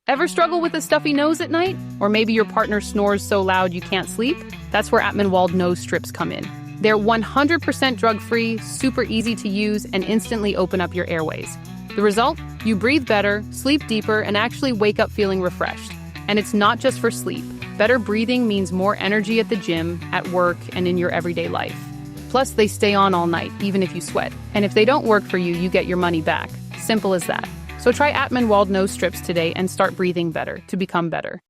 Ever struggle with a stuffy nose at night? Or maybe your partner snores so loud you can't sleep? That's where atmenwald nose strips come in. They're 100% drug-free, super easy to use, and instantly open up your airways. The result? You breathe better, sleep deeper, and actually wake up feeling refreshed. And it's not just for sleep. Better breathing means more energy at the gym, at work, and in your everyday life. Plus, they stay on all night, even if you sweat. And if they don't work for you, you get your money back. Simple as that. So try atmenwald nose strips today and start breathing better to become better.